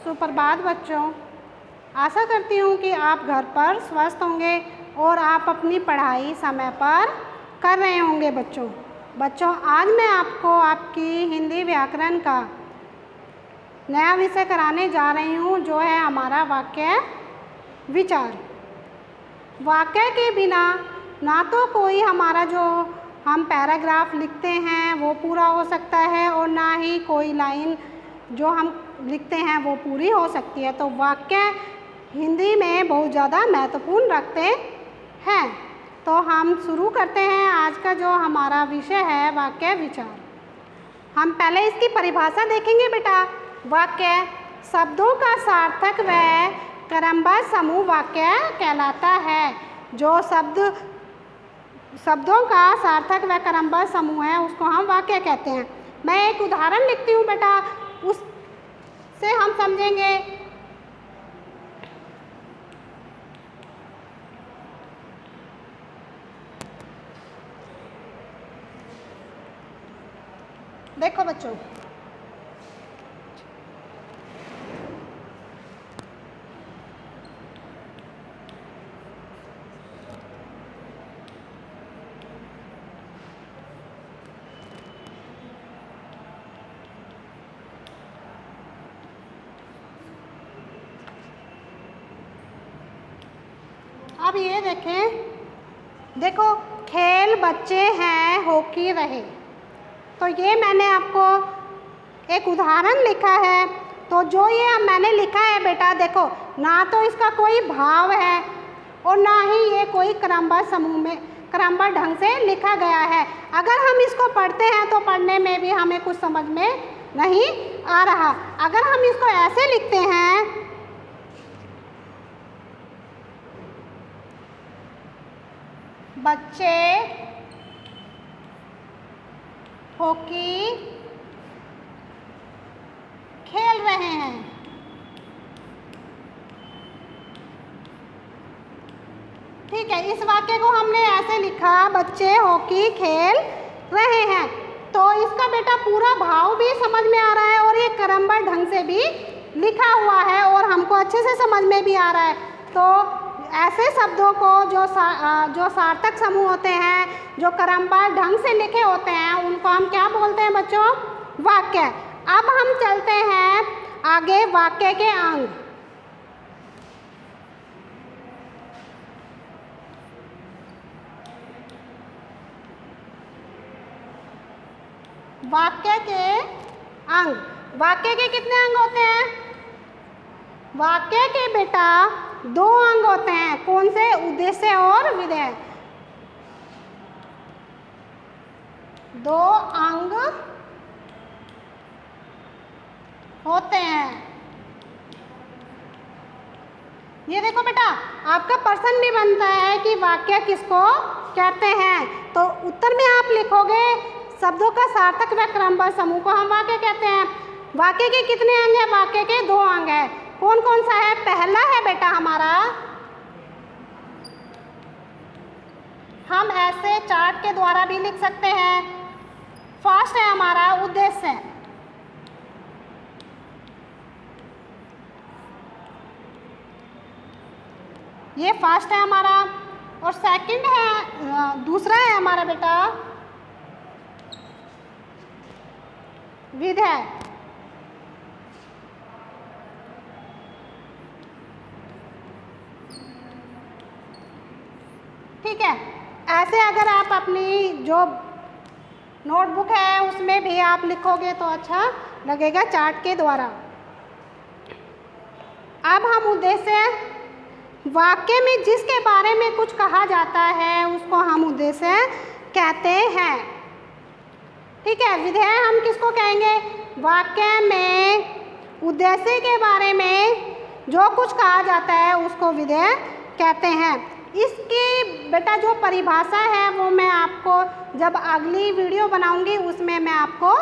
सुप्रभात बच्चों। आशा करती हूँ कि आप घर पर स्वस्थ होंगे और आप अपनी पढ़ाई समय पर कर रहे होंगे। बच्चों आज मैं आपको आपकी हिंदी व्याकरण का नया विषय कराने जा रही हूँ, जो है हमारा वाक्य विचार। वाक्य के बिना ना तो कोई हमारा जो हम पैराग्राफ लिखते हैं वो पूरा हो सकता है और ना ही कोई लाइन जो हम लिखते हैं वो पूरी हो सकती है। तो वाक्य हिंदी में बहुत ज़्यादा महत्वपूर्ण रखते हैं। तो हम शुरू करते हैं आज का जो हमारा विषय है वाक्य विचार। हम पहले इसकी परिभाषा देखेंगे बेटा। वाक्य शब्दों का सार्थक व क्रमबद्ध समूह वाक्य कहलाता है। जो शब्दों का सार्थक व क्रमबद्ध समूह है उसको हम वाक्य कहते हैं। मैं एक उदाहरण लिखती हूँ बेटा, उससे हम समझेंगे। देखो बच्चों, अब ये देखें, देखो खेल बच्चे हैं हॉकी रहे। तो ये मैंने आपको एक उदाहरण लिखा है। तो जो ये मैंने लिखा है बेटा, देखो ना तो इसका कोई भाव है और ना ही ये कोई क्रमबद्ध समूह में क्रमबद्ध ढंग से लिखा गया है। अगर हम इसको पढ़ते हैं तो पढ़ने में भी हमें कुछ समझ में नहीं आ रहा। अगर हम इसको ऐसे लिखते हैं, बच्चे हॉकी खेल रहे हैं, ठीक है। इस वाक्य को हमने ऐसे लिखा, बच्चे हॉकी खेल रहे हैं। तो इसका बेटा पूरा भाव भी समझ में आ रहा है और ये क्रमबद्ध ढंग से भी लिखा हुआ है और हमको अच्छे से समझ में भी आ रहा है। तो ऐसे शब्दों को जो सार्थक समूह होते हैं, जो क्रमबद्ध ढंग से लिखे होते हैं, उनको हम क्या बोलते हैं बच्चों? वाक्य। अब हम चलते हैं आगे वाक्य के अंग। वाक्य के अंग, वाक्य के कितने अंग होते हैं? वाक्य के बेटा दो अंग होते हैं। कौन से? उद्देश्य और विधेय। दो अंग होते हैं। ये देखो बेटा, आपका प्रश्न भी बनता है कि वाक्य किसको कहते हैं। तो उत्तर में आप लिखोगे शब्दों का सार्थक व क्रमबद्ध समूह को हम वाक्य कहते हैं। वाक्य के कितने अंग हैं? वाक्य के दो अंग हैं। कौन कौन सा है? पहला है बेटा हमारा, हम ऐसे चार्ट के द्वारा भी लिख सकते हैं। फर्स्ट है हमारा उद्देश्य। ये फर्स्ट है हमारा। और सेकंड है, दूसरा है हमारा बेटा विधेय। ठीक है। ऐसे अगर आप अपनी जो नोटबुक है उसमें भी आप लिखोगे तो अच्छा लगेगा चार्ट के द्वारा। अब हम उद्देश्य, वाक्य में जिसके बारे में कुछ कहा जाता है उसको हम उद्देश्य कहते हैं, ठीक है। विधेय हम किसको कहेंगे? वाक्य में उद्देश्य के बारे में जो कुछ कहा जाता है उसको विधेय कहते हैं। इसकी बेटा जो परिभाषा है वो मैं आपको जब अगली वीडियो बनाऊंगी उसमें मैं आपको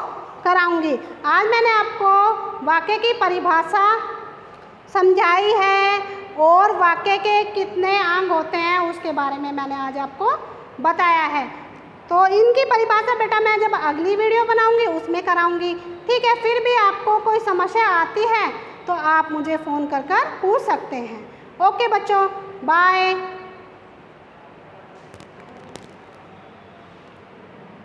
कराऊंगी। आज मैंने आपको वाक्य की परिभाषा समझाई है और वाक्य के कितने अंग होते हैं उसके बारे में मैंने आज आपको बताया है। तो इनकी परिभाषा बेटा मैं जब अगली वीडियो बनाऊंगी उसमें कराऊंगी, ठीक है। फिर भी आपको कोई समस्या आती है तो आप मुझे फ़ोन कर कर पूछ सकते हैं। ओके बच्चों, बाय।